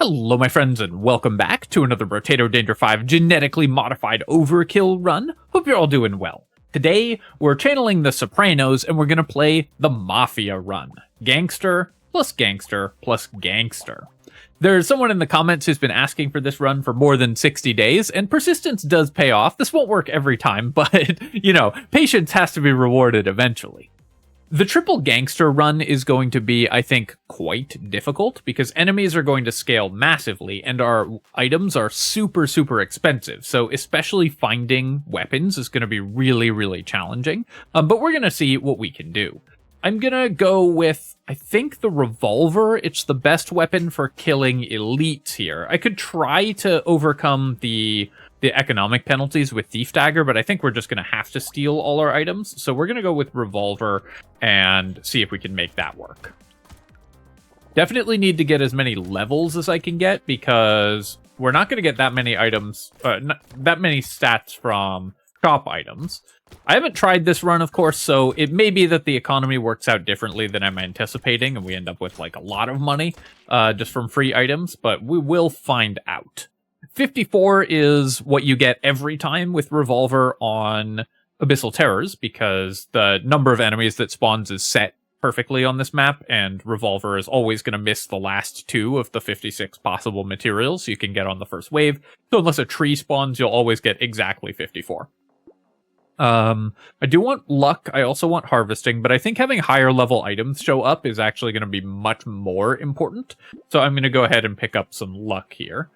Hello my friends and welcome back to another Brotato Danger 5 Genetically Modified Overkill run. Hope you're all doing well. Today, we're channeling the Sopranos and we're going to play the Mafia run. Gangster plus Gangster plus Gangster. There's someone in the comments who's been asking for this run for more than 60 days, and persistence does pay off. This won't work every time, but, patience has to be rewarded eventually. The triple Gangster run is going to be, I think, quite difficult because enemies are going to scale massively and our items are super, super expensive. So especially finding weapons is going to be really, really challenging. But we're going to see what we can do. I'm going to go with, I think, the revolver. It's the best weapon for killing elites here. I could try to overcome the economic penalties with Thief Dagger, but I think we're just going to have to steal all our items. So we're going to go with Revolver and see if we can make that work. Definitely need to get as many levels as I can get because we're not going to get that many items, that many stats from shop items. I haven't tried this run, of course, so it may be that the economy works out differently than I'm anticipating and we end up with like a lot of money just from free items, but we will find out. 54 is what you get every time with Revolver on Abyssal Terrors because the number of enemies that spawns is set perfectly on this map, and Revolver is always going to miss the last 2 of the 56 possible materials you can get on the first wave. So unless a tree spawns, you'll always get exactly 54. I do want luck. I also want harvesting, but I think having higher level items show up is actually going to be much more important. So I'm going to go ahead and pick up some luck here.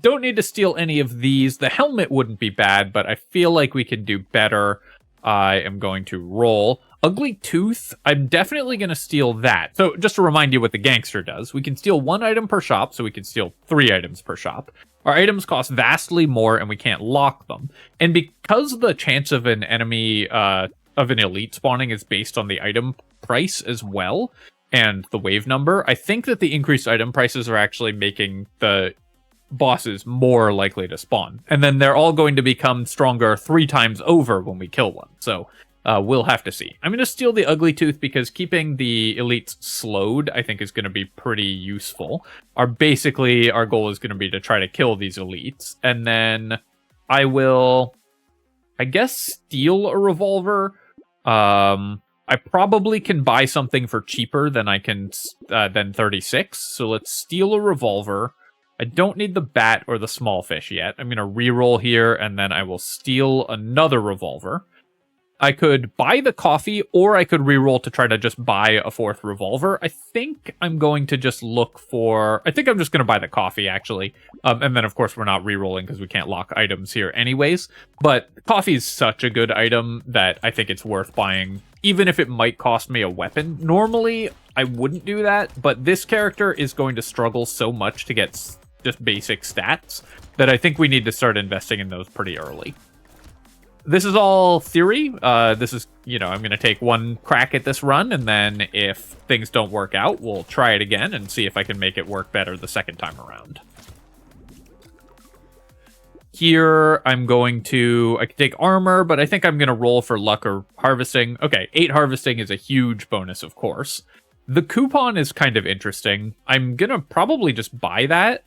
Don't need to steal any of these. The helmet wouldn't be bad, but I feel like we can do better. I am going to roll. Ugly Tooth, I'm definitely going to steal that. So just to remind you what the Gangster does, we can steal 1 item per shop, so we can steal 3 items per shop. Our items cost vastly more, and we can't lock them. And because the chance of an enemy, of an elite spawning is based on the item price as well, and the wave number, I think that the increased item prices are actually making the bosses more likely to spawn. And then they're all going to become stronger 3 times over when we kill one. So we'll have to see. I'm going to steal the Ugly Tooth because keeping the elites slowed, I think, is going to be pretty useful. Our goal is going to be to try to kill these elites. And then I will, I guess, steal a revolver. I probably can buy something for cheaper than I can than 36. So let's steal a revolver. I don't need the bat or the small fish yet. I'm going to reroll here, and then I will steal another revolver. I could buy the coffee, or I could reroll to try to just buy a 4th revolver. I think I'm going to just look for... I think I'm just going to buy the coffee, actually. And then, of course, we're not rerolling because we can't lock items here anyways. But coffee is such a good item that I think it's worth buying, even if it might cost me a weapon. Normally, I wouldn't do that, but this character is going to struggle so much to get just basic stats that I think we need to start investing in those pretty early. This is all theory. This is, I'm going to take one crack at this run, and then if things don't work out, we'll try it again and see if I can make it work better the second time around. Here, I can take armor, but I think I'm going to roll for luck or harvesting. Okay, 8 harvesting is a huge bonus, of course. The coupon is kind of interesting. I'm going to probably just buy that.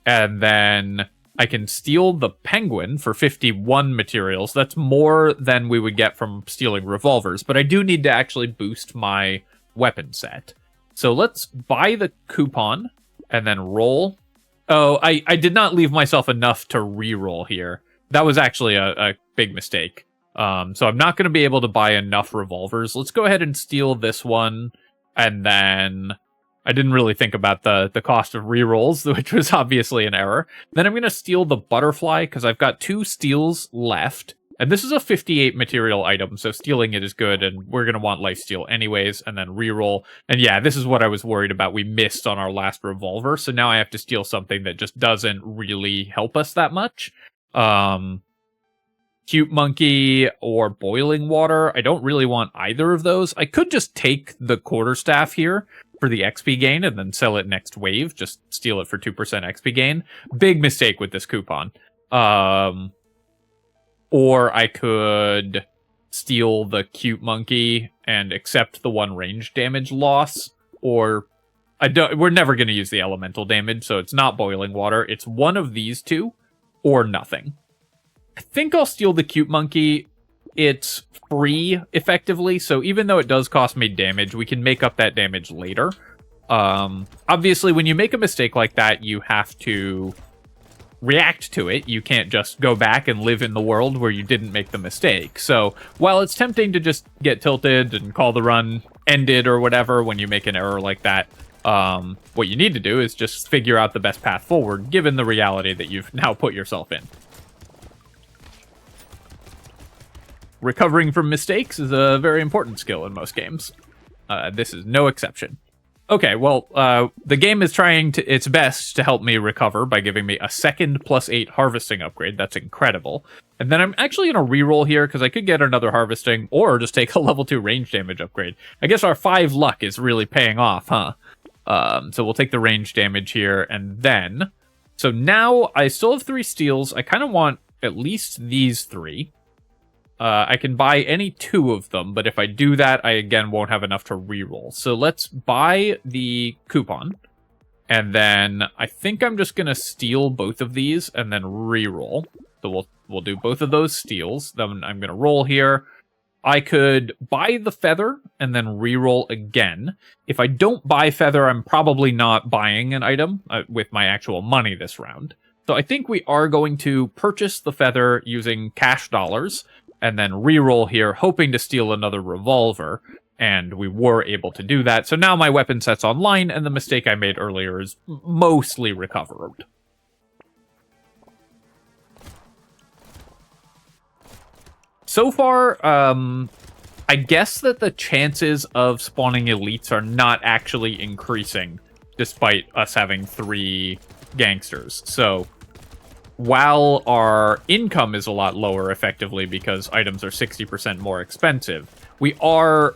And then I can steal the penguin for 51 materials. That's more than we would get from stealing revolvers. But I do need to actually boost my weapon set. So let's buy the coupon and then roll. Oh, I did not leave myself enough to reroll here. That was actually a big mistake. So I'm not going to be able to buy enough revolvers. Let's go ahead and steal this one. And then... I didn't really think about the cost of rerolls, which was obviously an error. Then I'm going to steal the butterfly because I've got 2 steals left. And this is a 58 material item, so stealing it is good, and we're going to want lifesteal anyways, and then reroll. And yeah, this is what I was worried about. We missed on our last revolver, so now I have to steal something that just doesn't really help us that much. Cute Monkey or Boiling Water. I don't really want either of those. I could just take the quarterstaff here for the XP gain and then sell it next wave. Just steal it for 2% XP gain. Big mistake with this coupon. Or I could steal the Cute Monkey and accept the 1 range damage loss, or We're never going to use the elemental damage, so it's not boiling water. It's one of these two, or nothing. I think I'll steal the cute monkey. It's free, effectively, so even though it does cost me damage, we can make up that damage later. Obviously, when you make a mistake like that, you have to react to it. You can't just go back and live in the world where you didn't make the mistake. So while it's tempting to just get tilted and call the run ended or whatever when you make an error like that, what you need to do is just figure out the best path forward, given the reality that you've now put yourself in. Recovering from mistakes is a very important skill in most games. This is no exception. Okay, well, the game is trying its best to help me recover by giving me a second +8 harvesting upgrade. That's incredible. And then I'm actually going to reroll here because I could get another harvesting or just take a level 2 range damage upgrade. I guess our 5 luck is really paying off, huh? So we'll take the range damage here and then... So now I still have 3 steals. I kind of want at least these 3. I can buy any 2 of them, but if I do that, I again won't have enough to reroll. So let's buy the coupon, and then I think I'm just gonna steal both of these and then reroll. So we'll do both of those steals. Then I'm gonna roll here. I could buy the feather and then reroll again. If I don't buy feather, I'm probably not buying an item with my actual money this round. So I think we are going to purchase the feather using cash dollars, and then reroll here, hoping to steal another revolver, and we were able to do that. So now my weapon set's online, and the mistake I made earlier is mostly recovered. So far, I guess that the chances of spawning elites are not actually increasing, despite us having 3 gangsters. So while our income is a lot lower, effectively, because items are 60% more expensive, we are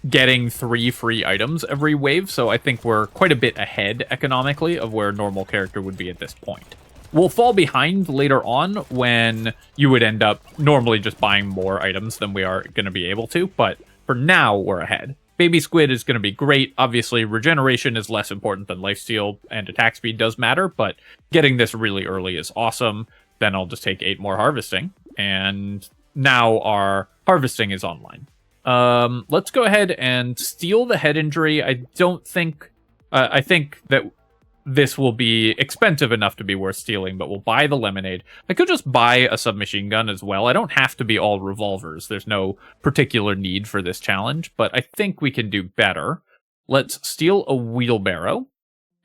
getting 3 free items every wave, so I think we're quite a bit ahead economically of where a normal character would be at this point. We'll fall behind later on when you would end up normally just buying more items than we are going to be able to, but for now, we're ahead. Baby Squid is going to be great. Obviously, regeneration is less important than lifesteal, and attack speed does matter, but getting this really early is awesome. Then I'll just take 8 more harvesting, and now our harvesting is online. Let's go ahead and steal the head injury. I think that this will be expensive enough to be worth stealing, but we'll buy the lemonade. I could just buy a submachine gun as well. I don't have to be all revolvers. There's no particular need for this challenge, but I think we can do better. Let's steal a wheelbarrow.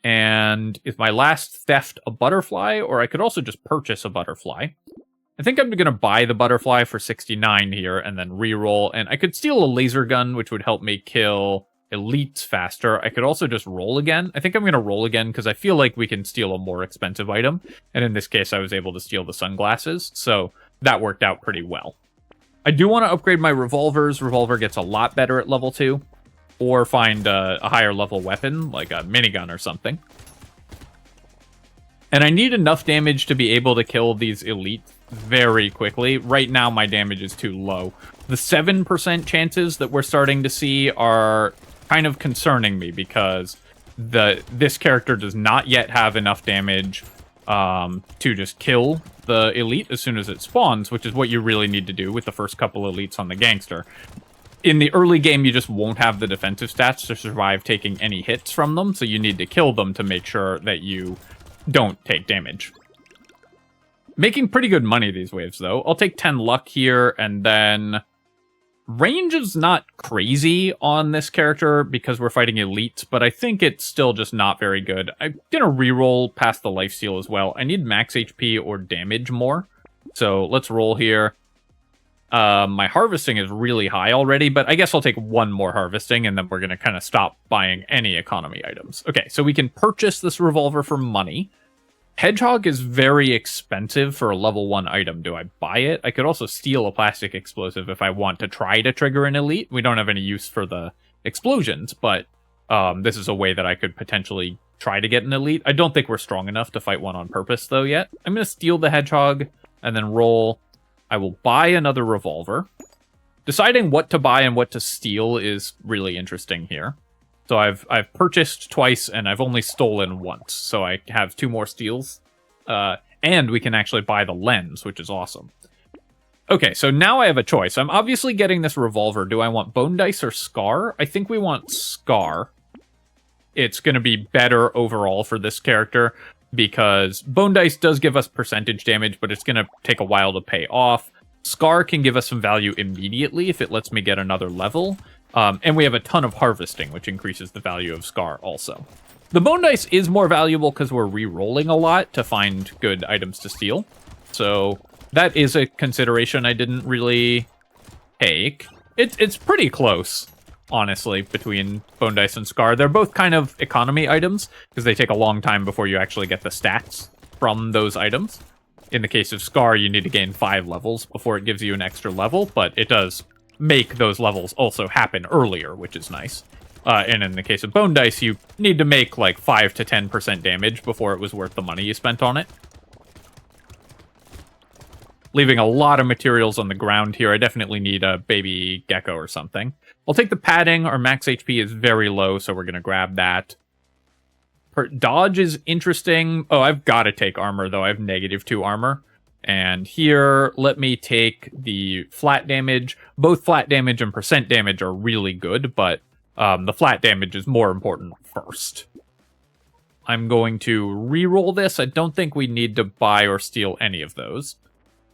And is my last theft a butterfly? Or I could also just purchase a butterfly. I think I'm going to buy the butterfly for 69 here and then reroll. And I could steal a laser gun, which would help me kill elites faster. I could also just roll again. I think I'm going to roll again because I feel like we can steal a more expensive item. And in this case, I was able to steal the sunglasses. So that worked out pretty well. I do want to upgrade my revolvers. Revolver gets a lot better at level 2. Or find a higher level weapon, like a minigun or something. And I need enough damage to be able to kill these elites very quickly. Right now, my damage is too low. The 7% chances that we're starting to see are kind of concerning me because this character does not yet have enough damage to just kill the elite as soon as it spawns, which is what you really need to do with the first couple elites on the gangster. In the early game, you just won't have the defensive stats to survive taking any hits from them, so you need to kill them to make sure that you don't take damage. Making pretty good money these waves, though. I'll take 10 luck here, and then range is not crazy on this character because we're fighting elites, but I think it's still just not very good. I'm gonna reroll past the lifesteal as well. I need max HP or damage more, so let's roll here. My harvesting is really high already, but I guess I'll take 1 more harvesting, and then we're gonna kind of stop buying any economy items. Okay, so we can purchase this revolver for money. Hedgehog is very expensive for a level 1 item. Do I buy it? I could also steal a plastic explosive if I want to try to trigger an elite. We don't have any use for the explosions, but this is a way that I could potentially try to get an elite. I don't think we're strong enough to fight one on purpose, though, yet. I'm going to steal the hedgehog and then roll. I will buy another revolver. Deciding what to buy and what to steal is really interesting here. So I've purchased twice, and I've only stolen once. So I have 2 more steals. And we can actually buy the lens, which is awesome. Okay, so now I have a choice. I'm obviously getting this revolver. Do I want Bone Dice or Scar? I think we want Scar. It's going to be better overall for this character, because Bone Dice does give us percentage damage, but it's going to take a while to pay off. Scar can give us some value immediately if it lets me get another level. And we have a ton of harvesting, which increases the value of Scar also. The Bone Dice is more valuable because we're re-rolling a lot to find good items to steal. So that is a consideration I didn't really take. It's pretty close, honestly, between Bone Dice and Scar. They're both kind of economy items, because they take a long time before you actually get the stats from those items. In the case of Scar, you need to gain 5 levels before it gives you an extra level, but it does make those levels also happen earlier, which is nice. And in the case of Bone Dice, you need to make like 5 to 10% damage before it was worth the money you spent on it. Leaving a lot of materials on the ground here. I definitely need a baby gecko or something. I'll take the padding. Our max HP is very low, so we're going to grab that. Dodge is interesting. Oh, I've got to take armor, though. I have -2 armor. And here, let me take the flat damage. Both flat damage and percent damage are really good, but the flat damage is more important first. I'm going to re-roll this. I don't think we need to buy or steal any of those.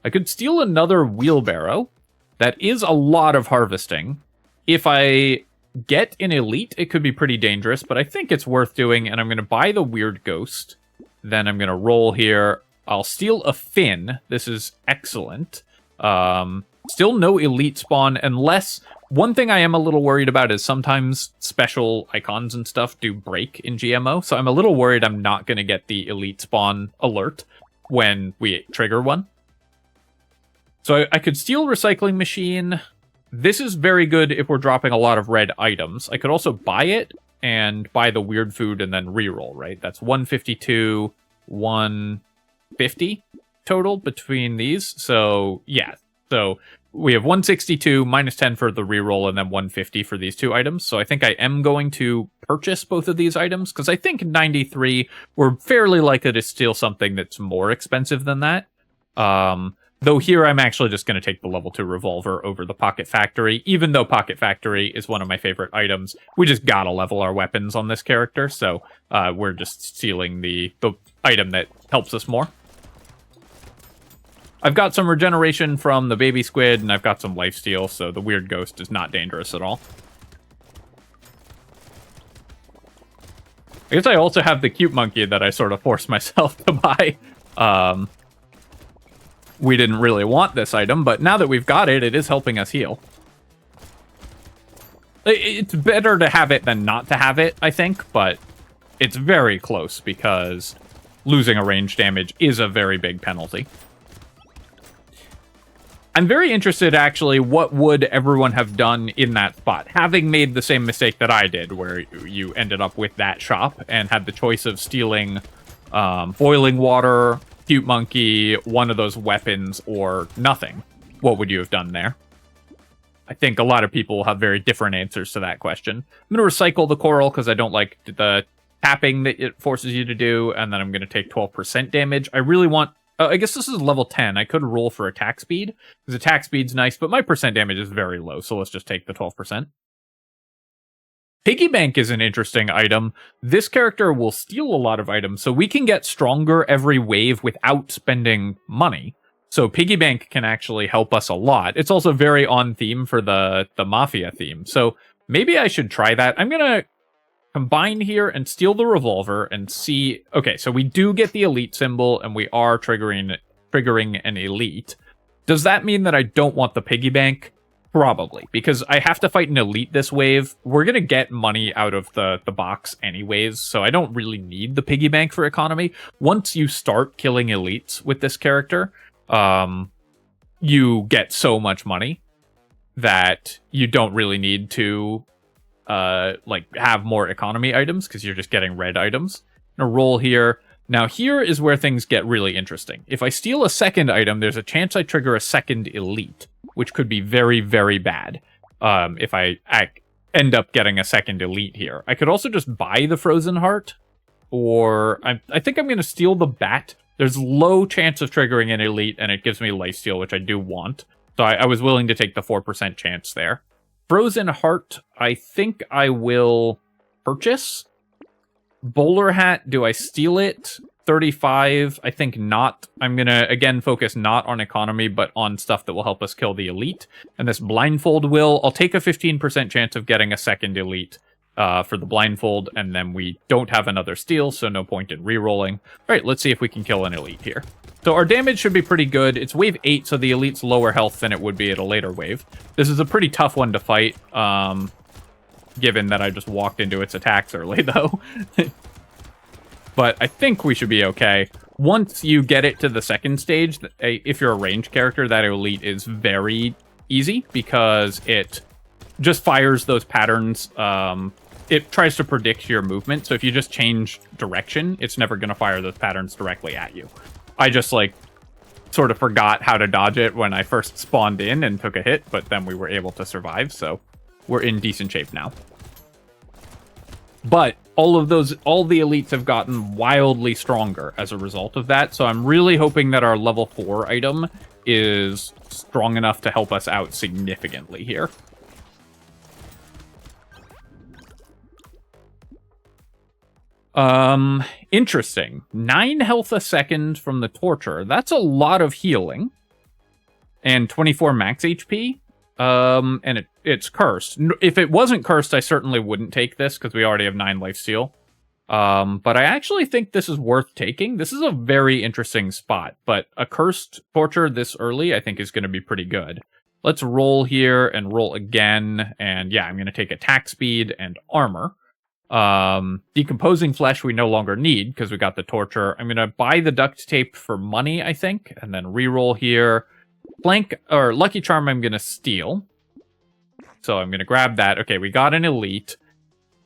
I could steal another wheelbarrow. That is a lot of harvesting. If I get an elite, it could be pretty dangerous, but I think it's worth doing, and I'm going to buy the weird ghost. Then I'm going to roll here. I'll steal a fin. This is excellent. Still no elite spawn, unless... One thing I am a little worried about is sometimes special icons and stuff do break in GMO, so I'm a little worried I'm not going to get the elite spawn alert when we trigger one. So I could steal recycling machine. This is very good if we're dropping a lot of red items. I could also buy it and buy the weird food and then reroll, right? That's 152, 150 total between these. So, yeah. So we have 162, -10 for the reroll, and then 150 for these 2 items. So I think I am going to purchase both of these items, because I think 93, we're fairly likely to steal something that's more expensive than that. Though here I'm actually just going to take the level 2 revolver over the Pocket Factory. Even though Pocket Factory is one of my favorite items, we just gotta level our weapons on this character, so we're just stealing the item that helps us more. I've got some regeneration from the baby squid, and I've got some lifesteal, so the weird ghost is not dangerous at all. I guess I also have the cute monkey that I sort of forced myself to buy. We didn't really want this item, but now that we've got it, it is helping us heal. It's better to have it than not to have it, I think, but it's very close because losing a range damage is a very big penalty. I'm very interested, actually, what would everyone have done in that spot? Having made the same mistake that I did, where you ended up with that shop and had the choice of stealing boiling water, cute monkey, one of those weapons, or nothing. What would you have done there? I think a lot of people have very different answers to that question. I'm going to recycle the coral because I don't like the tapping that it forces you to do, and then I'm going to take 12% damage. I really want... I guess this is level 10. I could roll for attack speed, because attack speed's nice, but my percent damage is very low, so let's just take the 12%. Piggy Bank is an interesting item. This character will steal a lot of items, so we can get stronger every wave without spending money. So Piggy Bank can actually help us a lot. It's also very on theme for the Mafia theme. So maybe I should try that. I'm going to combine here and steal the revolver and see... Okay, so we do get the elite symbol, and we are triggering an elite. Does that mean that I don't want the Piggy Bank? Probably, because I have to fight an elite this wave. We're going to get money out of the box anyways, so I don't really need the piggy bank for economy. Once you start killing elites with this character, you get so much money that you don't really need to have more economy items, because you're just getting red items. I'm going to roll here. Now here is where things get really interesting. If I steal a second item, there's a chance I trigger a second elite, which could be very, very bad. If I end up getting a second elite here. I could also just buy the Frozen Heart, or I think I'm going to steal the Bat. There's low chance of triggering an elite, and it gives me lifesteal, which I do want. So I was willing to take the 4% chance there. Frozen Heart, I think I will purchase. Bowler Hat, do I steal it? 35, I think not. I'm going to, again, focus not on economy, but on stuff that will help us kill the elite. And this blindfold will, I'll take a 15% chance of getting a second elite for the blindfold, and then we don't have another steal, so no point in rerolling. All right, let's see if we can kill an elite here. So our damage should be pretty good. It's wave 8, so the elite's lower health than it would be at a later wave. This is a pretty tough one to fight, given that I just walked into its attacks early, though. But I think we should be okay. Once you get it to the second stage, if you're a ranged character, that elite is very easy because it just fires those patterns. It tries to predict your movement, so if you just change direction, it's never going to fire those patterns directly at you. I just, like, sort of forgot how to dodge it when I first spawned in and took a hit, but then we were able to survive, so we're in decent shape now. But all the elites have gotten wildly stronger as a result of that, so I'm really hoping that our level 4 item is strong enough to help us out significantly here. Interesting. 9 health a second from the torture. That's a lot of healing. And 24 max HP. And it's cursed. If it wasn't cursed, I certainly wouldn't take this, because we already have 9 lifesteal. But I actually think this is worth taking. This is a very interesting spot, but a cursed torture this early, I think, is going to be pretty good. Let's roll here and roll again. And yeah, I'm going to take attack speed and armor. Decomposing flesh we no longer need, because we got the torture. I'm going to buy the duct tape for money, I think, and then reroll here. Plank, or Lucky Charm, I'm going to steal. So I'm going to grab that. Okay, we got an elite.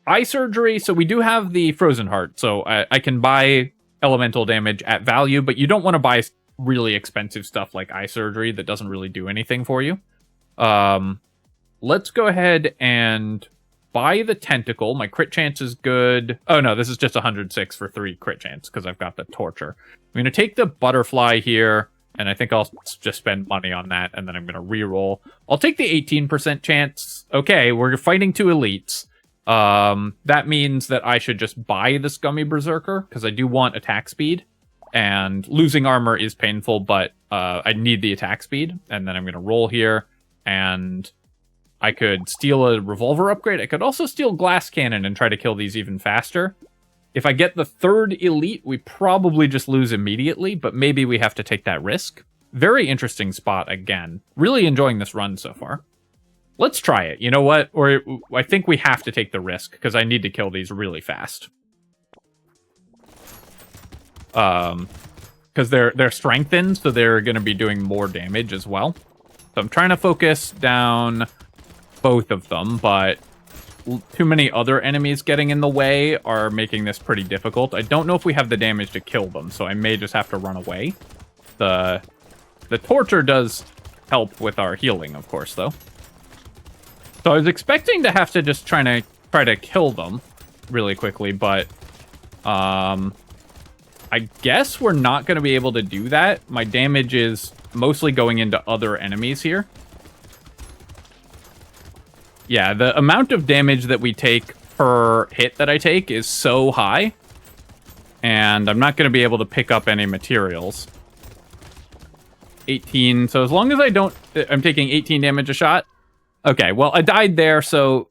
Eye surgery, so we do have the Frozen Heart, so I can buy elemental damage at value, but you don't want to buy really expensive stuff like eye surgery that doesn't really do anything for you. Let's go ahead and buy the tentacle. My crit chance is good. Oh no, this is just 106 for 3 crit chance because I've got the torture. I'm going to take the butterfly here, and I think I'll just spend money on that, and then I'm going to reroll. I'll take the 18% chance. Okay, we're fighting 2 elites. That means that I should just buy the Scummy Berserker, because I do want attack speed. And losing armor is painful, but I need the attack speed. And then I'm going to roll here, and I could steal a revolver upgrade. I could also steal glass cannon and try to kill these even faster. If I get the 3rd elite, we probably just lose immediately, but maybe we have to take that risk. Very interesting spot again. Really enjoying this run so far. Let's try it. You know what? Or I think we have to take the risk, because I need to kill these really fast. Because they're strengthened, so they're going to be doing more damage as well. So I'm trying to focus down both of them, but too many other enemies getting in the way are making this pretty difficult. I don't know if we have the damage to kill them, so I may just have to run away. The torture does help with our healing, of course, though. So I was expecting to have to just try to kill them really quickly, but I guess we're not going to be able to do that. My damage is mostly going into other enemies here. Yeah, the amount of damage that we take per hit that I take is so high, and I'm not going to be able to pick up any materials. 18, so as long as I'm taking 18 damage a shot. Okay, well, I died there, so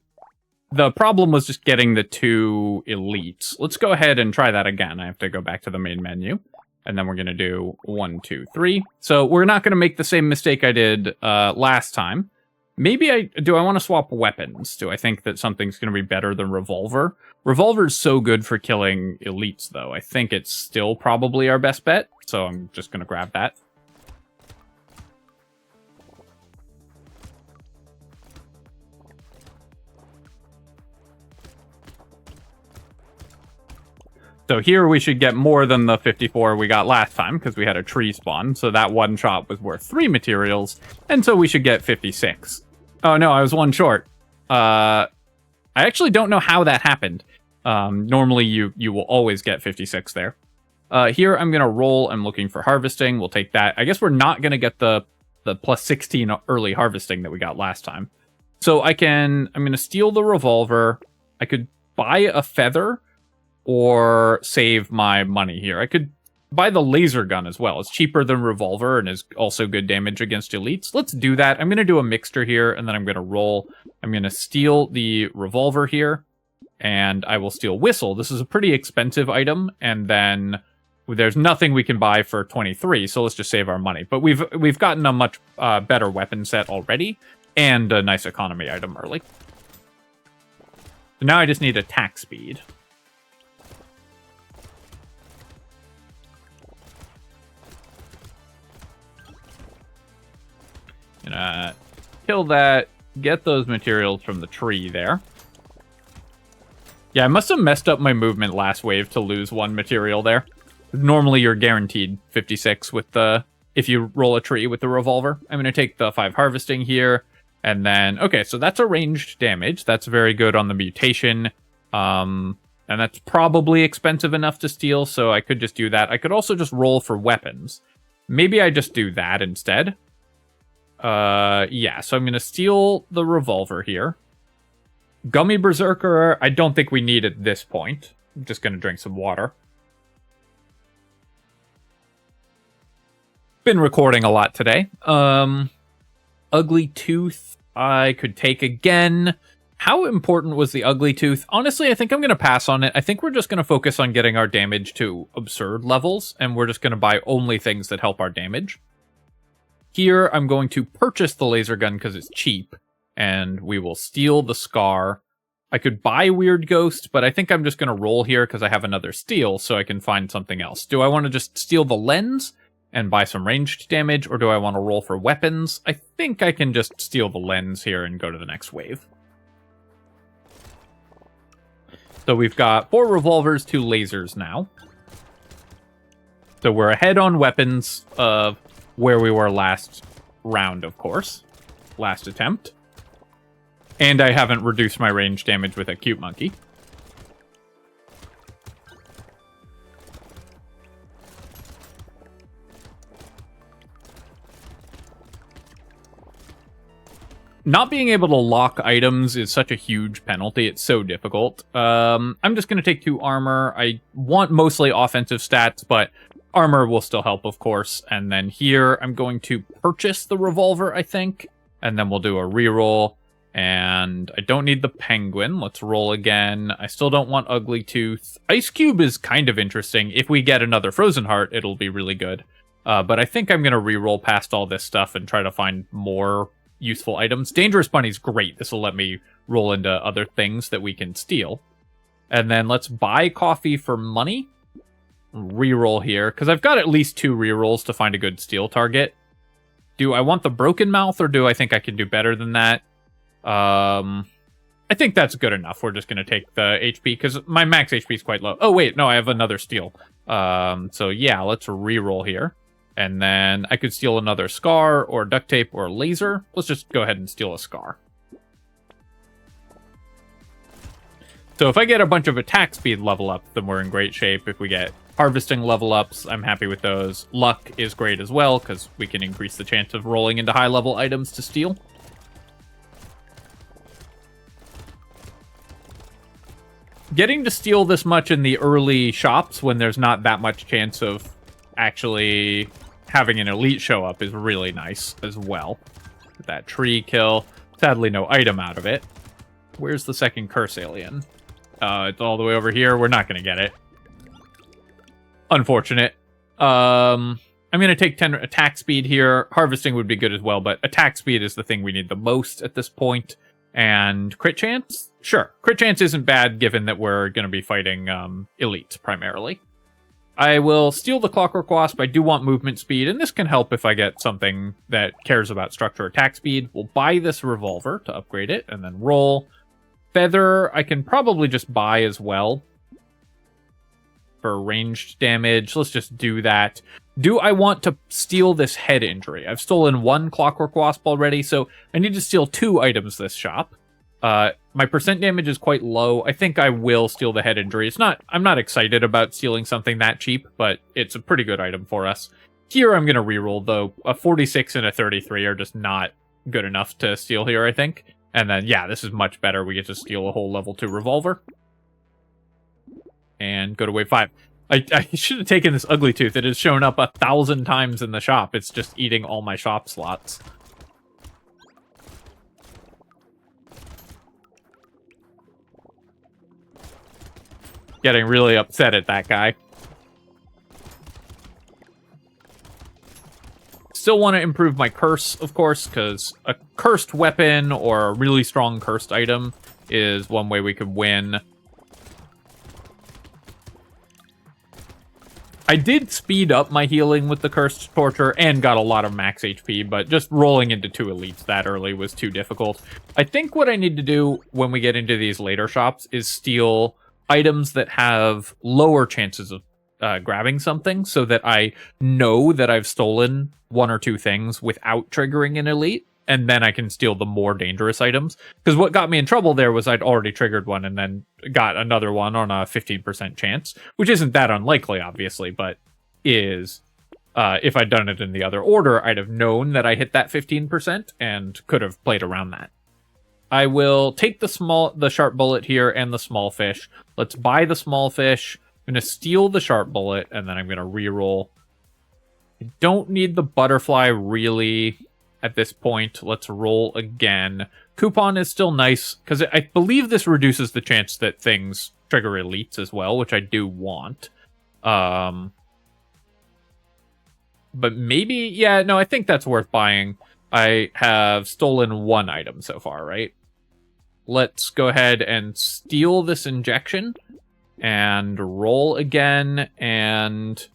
the problem was just getting the 2 elites. Let's go ahead and try that again. I have to go back to the main menu, and then we're going to do 1, 2, 3. So we're not going to make the same mistake I did last time. Maybe do I want to swap weapons? Do I think that something's going to be better than Revolver? Revolver's so good for killing elites, though. I think it's still probably our best bet, so I'm just going to grab that. So here we should get more than the 54 we got last time, because we had a tree spawn, so that one shot was worth 3 materials, and so we should get 56. Oh no, I was 1 short. I actually don't know how that happened. Normally, you will always get 56 there. Here, I'm going to roll. I'm looking for harvesting. We'll take that. I guess we're not going to get the plus 16 early harvesting that we got last time. So I'm going to steal the revolver. I could buy a feather or save my money here. I could buy the laser gun as well. It's cheaper than revolver and is also good damage against elites. Let's do that. I'm going to do a mixture here, and then I'm going to roll. I'm going to steal the revolver here, and I will steal whistle. This is a pretty expensive item, and then there's nothing we can buy for 23, so let's just save our money. But we've gotten a much better weapon set already, and a nice economy item early. So now I just need attack speed. Gonna kill that, get those materials from the tree there. Yeah, I must have messed up my movement last wave to lose one material there. Normally you're guaranteed 56 with if you roll a tree with the revolver. I'm going to take the 5 harvesting here. And then, okay, so that's a ranged damage. That's very good on the mutation. And that's probably expensive enough to steal, so I could just do that. I could also just roll for weapons. Maybe I just do that instead. Yeah, so I'm going to steal the revolver here. Gummy Berserker, I don't think we need at this point. I'm just going to drink some water. Been recording a lot today. Ugly Tooth, I could take again. How important was the Ugly Tooth? Honestly, I think I'm going to pass on it. I think we're just going to focus on getting our damage to absurd levels, and we're just going to buy only things that help our damage. Here, I'm going to purchase the laser gun because it's cheap, and we will steal the scar. I could buy Weird Ghost, but I think I'm just going to roll here because I have another steal, so I can find something else. Do I want to just steal the lens and buy some ranged damage, or do I want to roll for weapons? I think I can just steal the lens here and go to the next wave. So we've got 4 revolvers, 2 lasers now. So we're ahead on weapons of where we were last round, of course. Last attempt. And I haven't reduced my range damage with a cute monkey. Not being able to lock items is such a huge penalty. It's so difficult. I'm just going to take 2 armor. I want mostly offensive stats, but armor will still help, of course. And then here, I'm going to purchase the revolver, I think. And then we'll do a reroll. And I don't need the penguin. Let's roll again. I still don't want Ugly Tooth. Ice Cube is kind of interesting. If we get another Frozen Heart, it'll be really good. But I think I'm going to reroll past all this stuff and try to find more useful items. Dangerous Bunny's great. This will let me roll into other things that we can steal. And then let's buy coffee for money. Reroll here, because I've got at least 2 rerolls to find a good steal target. Do I want the Broken Mouth, or do I think I can do better than that? I think that's good enough. We're just going to take the HP, because my max HP is quite low. Oh, wait, no, I have another steal. So yeah, let's reroll here. And then I could steal another scar, or duct tape, or laser. Let's just go ahead and steal a scar. So if I get a bunch of attack speed level up, then we're in great shape. If we get harvesting level ups, I'm happy with those. Luck is great as well, because we can increase the chance of rolling into high level items to steal. Getting to steal this much in the early shops when there's not that much chance of actually having an elite show up is really nice as well. That tree kill. Sadly, no item out of it. Where's the second curse alien? It's all the way over here. We're not going to get it. Unfortunate. I'm going to take 10 attack speed here. Harvesting would be good as well, but attack speed is the thing we need the most at this point. And crit chance? Sure. Crit chance isn't bad, given that we're going to be fighting elites primarily. I will steal the Clockwork Wasp. I do want movement speed, and this can help if I get something that cares about structure attack speed. We'll buy this revolver to upgrade it, and then roll. Feather, I can probably just buy as well for ranged damage. Let's just do that. Do I want to steal this head injury? I've stolen 1 Clockwork Wasp already, so I need to steal 2 items this shop. My percent damage is quite low. I think I will steal the head injury. I'm not excited about stealing something that cheap, but it's a pretty good item for us. Here I'm going to reroll, though. A 46 and a 33 are just not good enough to steal here, I think. And then, yeah, this is much better. We get to steal a whole level 2 revolver. And go to wave 5. I should have taken this ugly tooth. It has shown up 1,000 times in the shop. It's just eating all my shop slots. Getting really upset at that guy. Still want to improve my curse, of course, because a cursed weapon or a really strong cursed item is one way we could win. I did speed up my healing with the Cursed Torture and got a lot of max HP, but just rolling into 2 elites that early was too difficult. I think what I need to do when we get into these later shops is steal items that have lower chances of grabbing something, so that I know that I've stolen 1 or 2 things without triggering an elite, and then I can steal the more dangerous items. Because what got me in trouble there was I'd already triggered one and then got another one on a 15% chance, which isn't that unlikely, obviously, but is... if I'd done it in the other order, I'd have known that I hit that 15% and could have played around that. I will take the sharp bullet here and the small fish. Let's buy the small fish. I'm going to steal the sharp bullet, and then I'm going to reroll. I don't need the butterfly, really, at this point. Let's roll again. Coupon is still nice, because I believe this reduces the chance that things trigger elites as well, which I do want. But maybe... Yeah, no, I think that's worth buying. I have stolen 1 item so far, right? Let's go ahead and steal this injection and roll again, and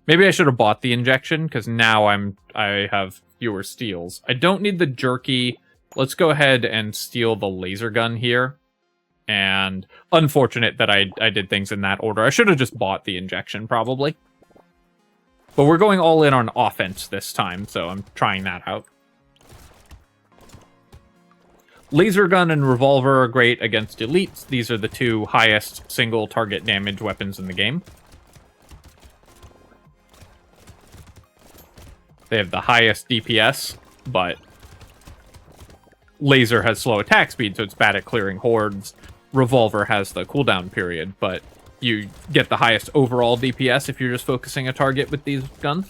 maybe I should have bought the injection because now I have fewer steals. I don't need the jerky. Let's go ahead and steal the laser gun here. And unfortunate that I did things in that order. I should have just bought the injection probably. But we're going all in on offense this time, so I'm trying that out. Laser gun and revolver are great against elites. These are the 2 highest single target damage weapons in the game. They have the highest DPS, but laser has slow attack speed, so it's bad at clearing hordes. Revolver has the cooldown period, but you get the highest overall DPS if you're just focusing a target with these guns.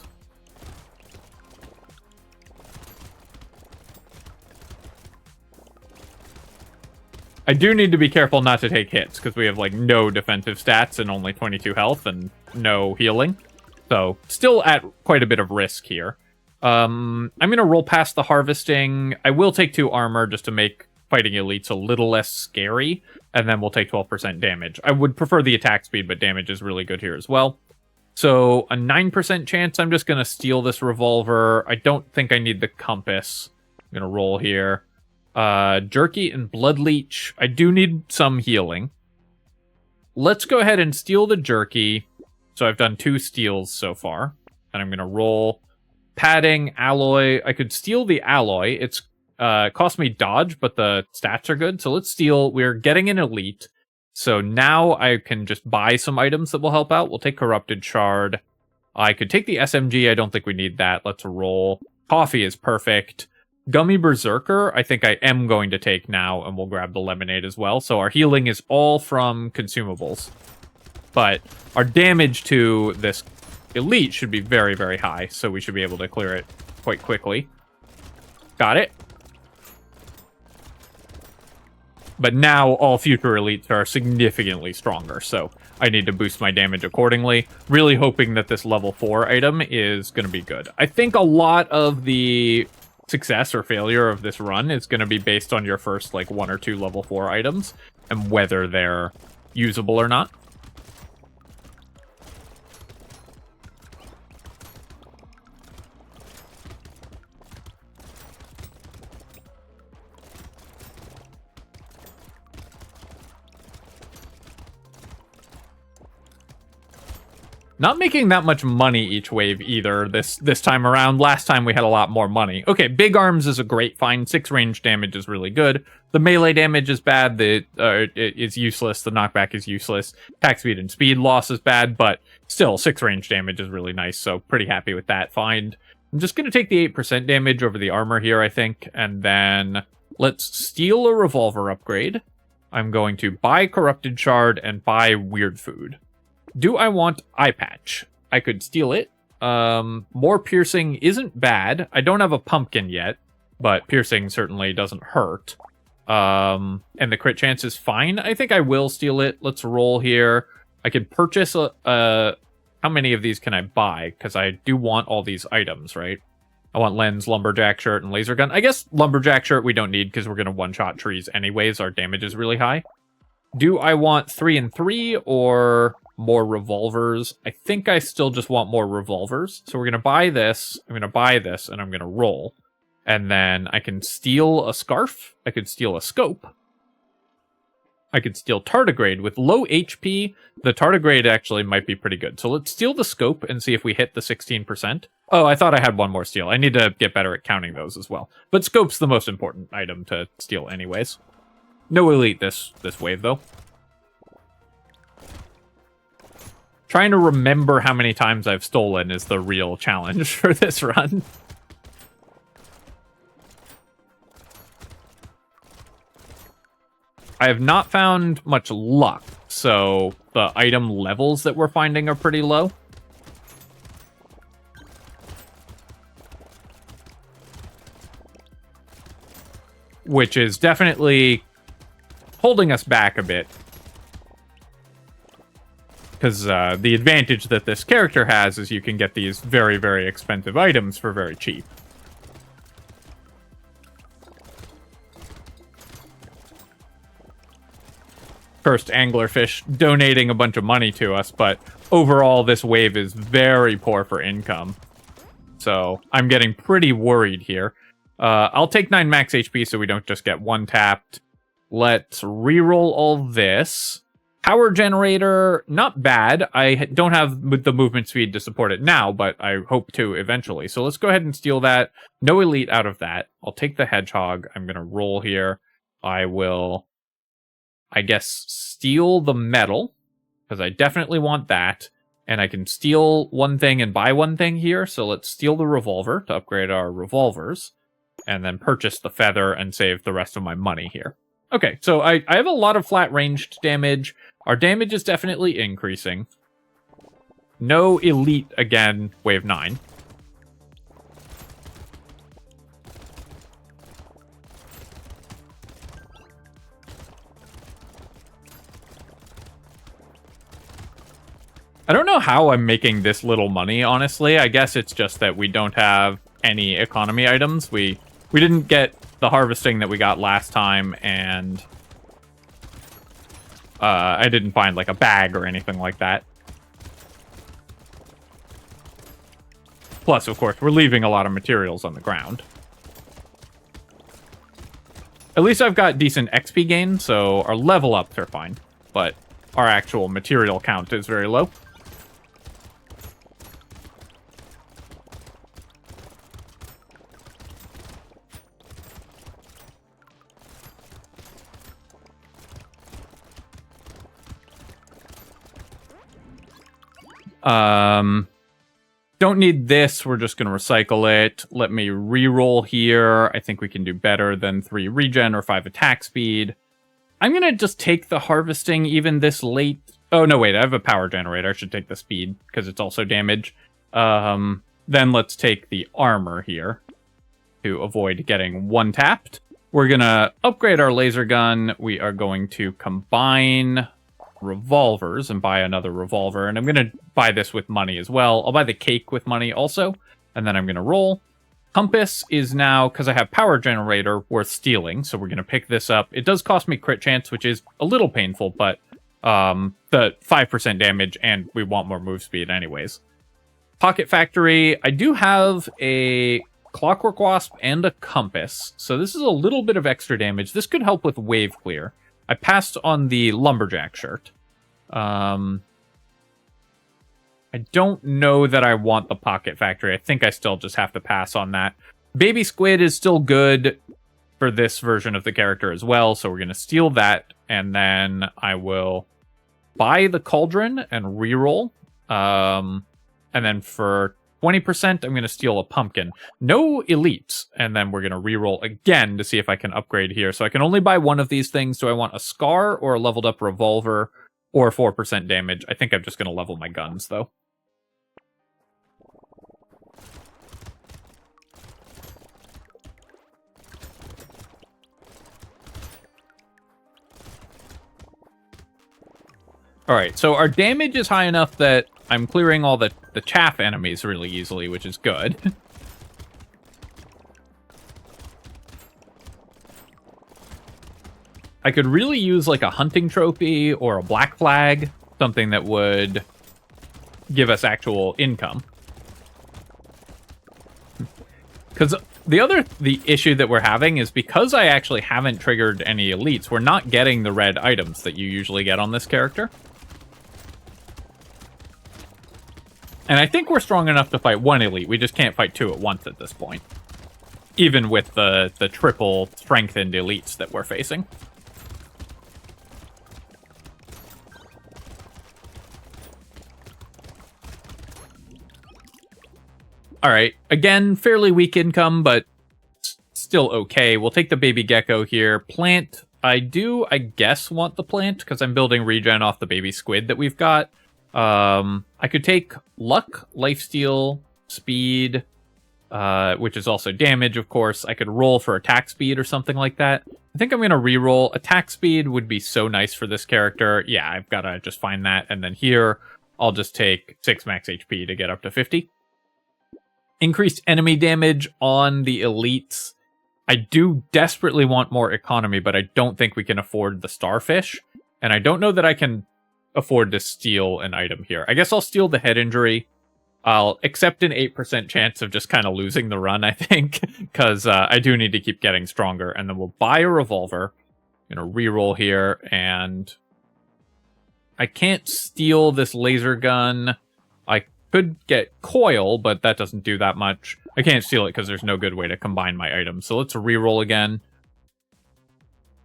I do need to be careful not to take hits, because we have, like, no defensive stats and only 22 health and no healing. So, still at quite a bit of risk here. I'm going to roll past the harvesting. I will take 2 armor just to make fighting elites a little less scary, and then we'll take 12% damage. I would prefer the attack speed, but damage is really good here as well. So, a 9% chance I'm just going to steal this revolver. I don't think I need the compass. I'm going to roll here. Jerky and Blood Leech. I do need some healing. Let's go ahead and steal the jerky. So I've done 2 steals so far. And I'm going to roll padding, alloy. I could steal the alloy. It's cost me dodge, but the stats are good. So let's steal. We're getting an elite. So now I can just buy some items that will help out. We'll take Corrupted Shard. I could take the SMG. I don't think we need that. Let's roll. Coffee is perfect. Gummy Berserker, I think I am going to take now, and we'll grab the lemonade as well. So our healing is all from consumables. But our damage to this elite should be very, very high, so we should be able to clear it quite quickly. Got it. But now all future elites are significantly stronger, so I need to boost my damage accordingly. Really hoping that this level 4 item is going to be good. I think a lot of the success or failure of this run is going to be based on your first, like, 1 or 2 level 4 items and whether they're usable or not. Not making that much money each wave either this time around. Last time we had a lot more money. Okay, big arms is a great find. 6 range damage is really good. The melee damage is bad. It is useless. The knockback is useless. Attack speed and speed loss is bad, but still 6 range damage is really nice, so pretty happy with that find. I'm just going to take the 8% damage over the armor here, I think, and then let's steal a revolver upgrade. I'm going to buy Corrupted Shard and buy Weird Food. Do I want Eye Patch? I could steal it. More piercing isn't bad. I don't have a pumpkin yet, but piercing certainly doesn't hurt. And the crit chance is fine. I think I will steal it. Let's roll here. I could purchase how many of these can I buy? Because I do want all these items, right? I want lens, lumberjack shirt, and laser gun. I guess lumberjack shirt we don't need because we're going to one-shot trees anyways. Our damage is really high. Do I want 3 and 3 or more revolvers? I think I still just want more revolvers. So we're going to buy this. I'm going to buy this, and I'm going to roll. And then I can steal a scarf. I could steal a scope. I could steal tardigrade. With low HP, the tardigrade actually might be pretty good. So let's steal the scope and see if we hit the 16%. Oh, I thought I had one more steal. I need to get better at counting those as well. But scope's the most important item to steal anyways. No elite this wave, though. Trying to remember how many times I've stolen is the real challenge for this run. I have not found much luck, so the item levels that we're finding are pretty low. Which is definitely holding us back a bit. Because the advantage that this character has is you can get these very, very expensive items for very cheap. First anglerfish donating a bunch of money to us, but overall this wave is very poor for income. So I'm getting pretty worried here. I'll take 9 max HP so we don't just get one tapped. Let's reroll all this. Power generator, not bad. I don't have the movement speed to support it now, but I hope to eventually. So let's go ahead and steal that. No elite out of that. I'll take the hedgehog. I'm going to roll here. I will, I guess, steal the metal, because I definitely want that. And I can steal one thing and buy one thing here. So let's steal the revolver to upgrade our revolvers. And then purchase the feather and save the rest of my money here. Okay, so I have a lot of flat ranged damage. Our damage is definitely increasing. No elite again, wave 9. I don't know how I'm making this little money, honestly. I guess it's just that we don't have any economy items. We didn't get the harvesting that we got last time, and I didn't find like a bag or anything like that. Plus, of course, we're leaving a lot of materials on the ground. At least I've got decent XP gain, so our level ups are fine, but our actual material count is very low. Don't need this. We're just going to recycle it. Let me re-roll here. I think we can do better than 3 regen or 5 attack speed. I'm going to just take the harvesting even this late. Oh, no, wait. I have a power generator. I should take the speed because it's also damage. Then let's take the armor here to avoid getting one tapped. We're going to upgrade our laser gun. We are going to combine revolvers and buy another revolver, and I'm gonna buy this with money as well. I'll buy the cake with money also, and then I'm gonna roll. Compass is now, because I have power generator, worth stealing, so we're gonna pick this up. It does cost me crit chance, which is a little painful, but the 5% damage, and we want more move speed anyways. Pocket Factory, I do have a Clockwork Wasp and a Compass, so this is a little bit of extra damage. This could help with wave clear. I passed on the lumberjack shirt. I I don't know that I want the Pocket Factory. I think I still just have to pass on that. Baby Squid is still good for this version of the character as well, so we're going to steal that, and then I will buy the Cauldron and reroll. And then for 20%, I'm going to steal a Pumpkin. No Elites, and then we're going to reroll again to see if I can upgrade here. So I can only buy one of these things. Do I want a Scar or a leveled up Revolver or 4% damage? I think I'm just going to level my guns, though. Alright, so our damage is high enough that I'm clearing all the chaff enemies really easily, which is good. I could really use like a hunting trophy or a black flag, something that would give us actual income. Because the issue that we're having is because I actually haven't triggered any elites, we're not getting the red items that you usually get on this character. And I think we're strong enough to fight one elite. We just can't fight two at once at this point. Even with the triple strengthened elites that we're facing. Alright, again, fairly weak income, but still okay. We'll take the baby gecko here. Plant, I guess, want the plant, because I'm building regen off the baby squid that we've got. I could take luck, lifesteal, speed, which is also damage, of course. I could roll for attack speed or something like that. I think I'm going to reroll. Attack speed would be so nice for this character. Yeah, I've got to just find that. And then here, I'll just take 6 max HP to get up to 50. Increased enemy damage on the elites. I do desperately want more economy, but I don't think we can afford the starfish. And I don't know that I can afford to steal an item here. I guess I'll steal the head injury. I'll accept an 8% chance of just kind of losing the run, I think, because I do need to keep getting stronger. And then we'll buy a revolver. I'm going to reroll here, and I can't steal this laser gun. I could get coil, but that doesn't do that much. I can't steal it because there's no good way to combine my items. So let's reroll again.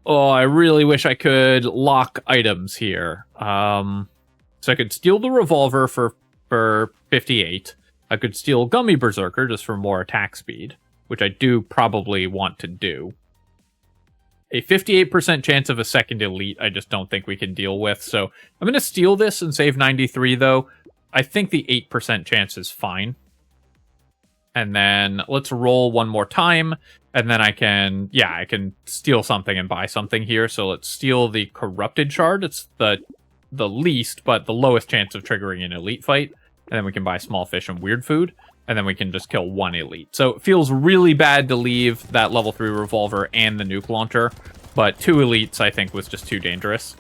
Oh, I really wish I could lock items here. So I could steal the revolver for 58. I could steal Gummy Berserker just for more attack speed, which I do probably want to do. A 58% chance of a second elite, I just don't think we can deal with. So I'm going to steal this and save 93, though. I think the 8% chance is fine. And then let's roll one more time. And then I can steal something and buy something here. So let's steal the Corrupted Shard. It's the least, but the lowest chance of triggering an elite fight. And then we can buy Small Fish and Weird Food. And then we can just kill one elite. So it feels really bad to leave that level 3 revolver and the nuke launcher. But 2 elites, I think, was just too dangerous.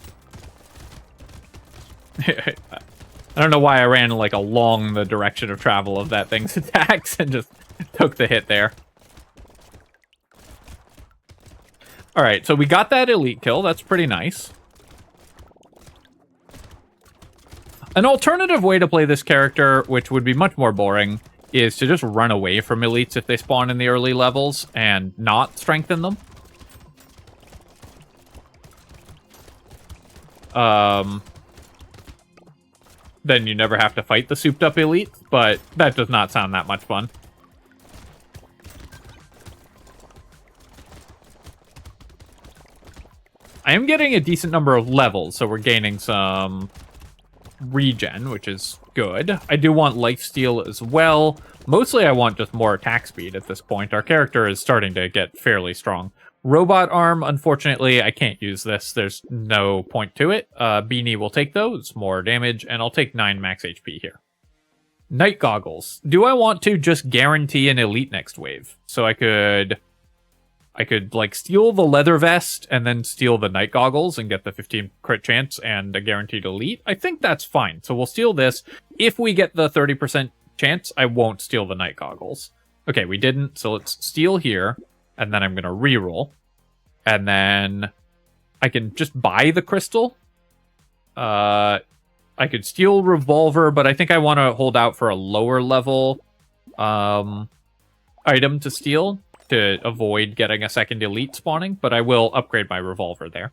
I don't know why I ran like along the direction of travel of that thing's attacks and just took the hit there. Alright, so we got that elite kill. That's pretty nice. An alternative way to play this character, which would be much more boring, is to just run away from elites if they spawn in the early levels and not strengthen them. Then you never have to fight the souped up elite, but that does not sound that much fun. I am getting a decent number of levels, so we're gaining some regen, which is good. I do want lifesteal as well. Mostly I want just more attack speed at this point. Our character is starting to get fairly strong. Robot arm, unfortunately, I can't use this. There's no point to it. Beanie will take those, more damage, and I'll take 9 max HP here. Night goggles. Do I want to just guarantee an elite next wave? So I could like steal the leather vest and then steal the night goggles and get the 15 crit chance and a guaranteed elite. I think that's fine. So we'll steal this. If we get the 30% chance, I won't steal the night goggles. Okay, we didn't. So let's steal here. And then I'm going to reroll. And then I can just buy the crystal. I I could steal Revolver, but I think I want to hold out for a lower level item to steal to avoid getting a second elite spawning, but I will upgrade my Revolver there.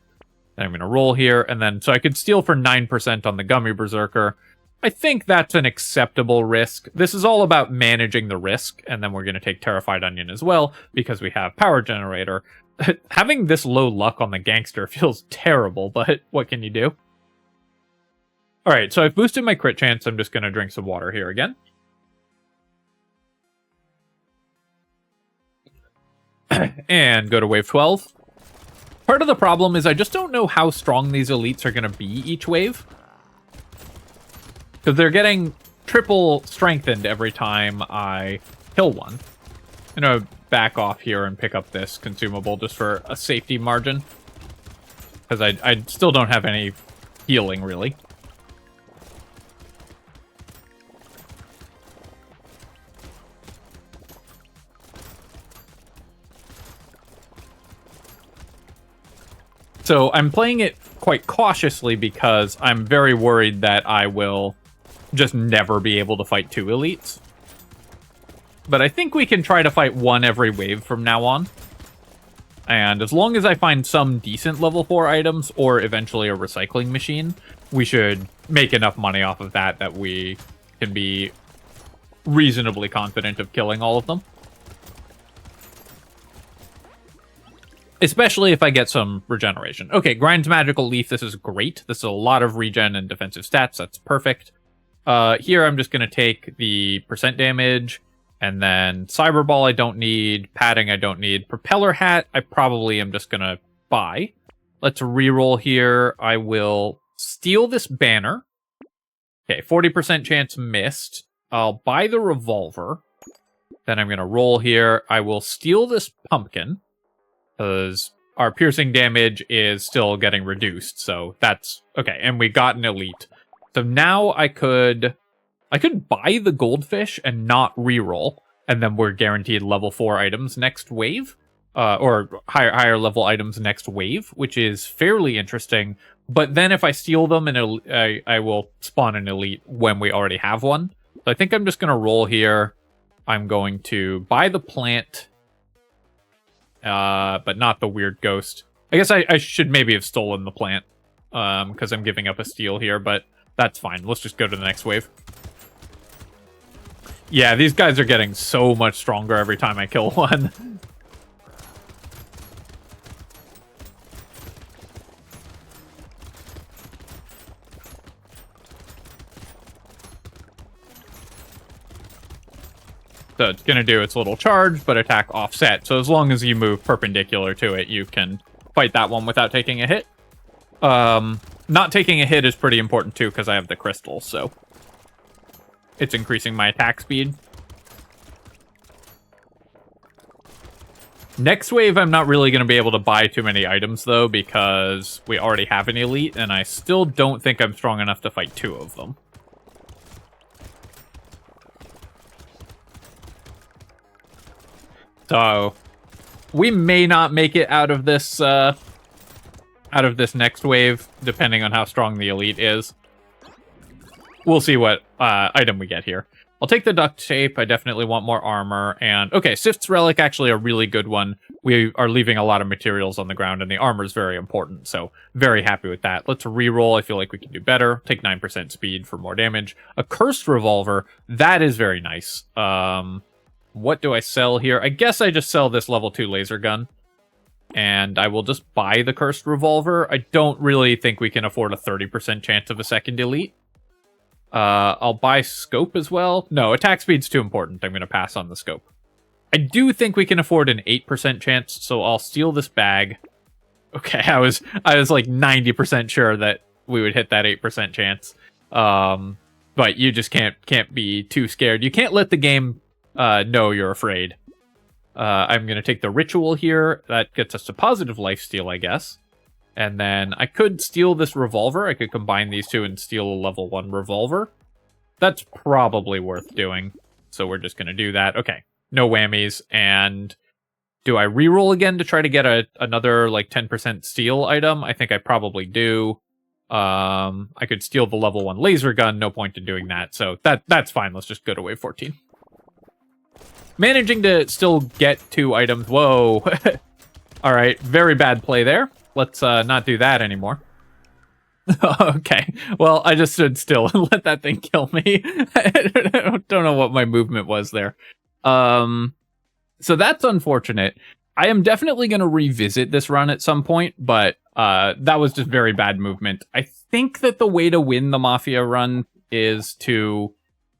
Then I'm going to roll here, and then so I could steal for 9% on the Gummy Berserker. I think that's an acceptable risk. This is all about managing the risk, and then we're going to take Terrified Onion as well, because we have Power Generator. Having this low luck on the Gangster feels terrible, but what can you do? Alright, so I've boosted my crit chance. I'm just going to drink some water here again. And go to wave 12. Part of the problem is I just don't know how strong these elites are going to be each wave. Because they're getting triple strengthened every time I kill one. I'm going to back off here and pick up this consumable just for a safety margin. Because I still don't have any healing, really. So I'm playing it quite cautiously because I'm very worried that I will just never be able to fight 2 elites. But I think we can try to fight 1 every wave from now on. And as long as I find some decent level 4 items, or eventually a recycling machine, we should make enough money off of that that we can be reasonably confident of killing all of them. Especially if I get some regeneration. Okay, Grind's Magical Leaf, this is great. This is a lot of regen and defensive stats, that's perfect. Here I'm just going to take the percent damage, and then Cyber Ball I don't need, Padding I don't need, Propeller Hat I probably am just going to buy. Let's reroll here. I will steal this banner. Okay, 40% chance missed. I'll buy the Revolver. Then I'm going to roll here. I will steal this Pumpkin, because our piercing damage is still getting reduced, so that's okay. And we got an elite, so now I could buy the goldfish and not reroll, and then we're guaranteed level 4 items next wave, or higher level items next wave, which is fairly interesting. But then if I steal them, and I will spawn an elite when we already have one. So I think I'm just gonna roll here. I'm going to buy the plant. But not the weird ghost. I guess I should maybe have stolen the plant, because I'm giving up a steal here, but that's fine. Let's just go to the next wave. Yeah, these guys are getting so much stronger every time I kill one. So it's going to do its little charge, but attack offset. So as long as you move perpendicular to it, you can fight that one without taking a hit. Not taking a hit is pretty important too, because I have the crystal, so it's increasing my attack speed. Next wave, I'm not really going to be able to buy too many items, though, because we already have an elite, and I still don't think I'm strong enough to fight 2 of them. So we may not make it out of this next wave, depending on how strong the elite is. We'll see what item we get here. I'll take the duct tape. I definitely want more armor. And okay, Sift's Relic, actually a really good one. We are leaving a lot of materials on the ground, and the armor is very important. So very happy with that. Let's reroll. I feel like we can do better. Take 9% speed for more damage. A Cursed Revolver. That is very nice. What do I sell here? I guess I just sell this level 2 laser gun. And I will just buy the Cursed Revolver. I don't really think we can afford a 30% chance of a second elite. I'll buy Scope as well. No, attack speed's too important. I'm going to pass on the Scope. I do think we can afford an 8% chance, so I'll steal this bag. Okay, I was like 90% sure that we would hit that 8% chance. But you just can't be too scared. You can't let the game know you're afraid. I'm going to take the Ritual here. That gets us to positive lifesteal, I guess. And then I could steal this Revolver. I could combine these two and steal a level 1 Revolver. That's probably worth doing. So we're just going to do that. Okay, no whammies. And do I reroll again to try to get another like 10% steal item? I think I probably do. I could steal the level 1 laser gun, no point in doing that, so that's fine. Let's just go to wave 14. Managing to still get 2 items. Whoa. All right, very bad play there. Let's not do that anymore. Okay, well, I just stood still and let that thing kill me. I don't know what my movement was there. So that's unfortunate. I am definitely going to revisit this run at some point, but that was just very bad movement. I think that the way to win the Mafia run is to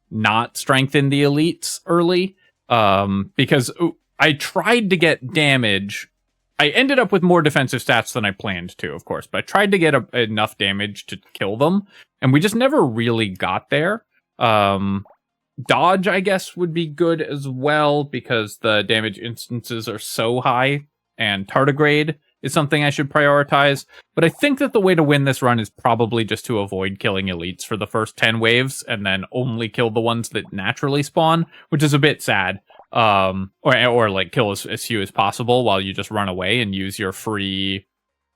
not strengthen the elites early, because I tried to get damage. I ended up with more defensive stats than I planned to, of course, but I tried to get enough damage to kill them, and we just never really got there. Dodge, I guess, would be good as well, because the damage instances are so high, and tardigrade is something I should prioritize. But I think that the way to win this run is probably just to avoid killing elites for the first 10 waves, and then only kill the ones that naturally spawn, which is a bit sad. Or like kill as few as possible while you just run away and use your free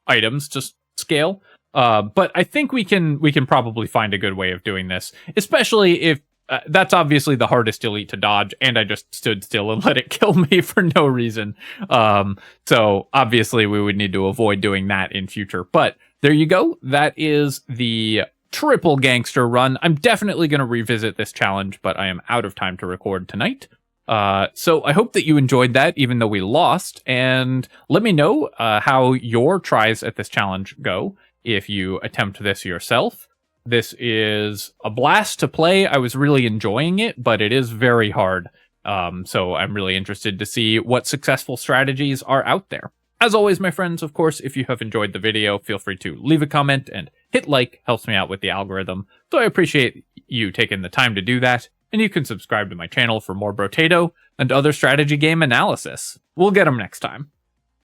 items to scale. But I think we can probably find a good way of doing this, especially if that's obviously the hardest elite to dodge, and I just stood still and let it kill me for no reason. So obviously we would need to avoid doing that in future. But there you go. That is the triple gangster run. I'm definitely going to revisit this challenge, but I am out of time to record tonight. So I hope that you enjoyed that, even though we lost, and let me know how your tries at this challenge go if you attempt this yourself. This is a blast to play. I was really enjoying it, but it is very hard. So I'm really interested to see what successful strategies are out there. As always, my friends, of course, if you have enjoyed the video, feel free to leave a comment and hit like. Helps me out with the algorithm, so I appreciate you taking the time to do that. And you can subscribe to my channel for more Brotato and other strategy game analysis. We'll get them next time.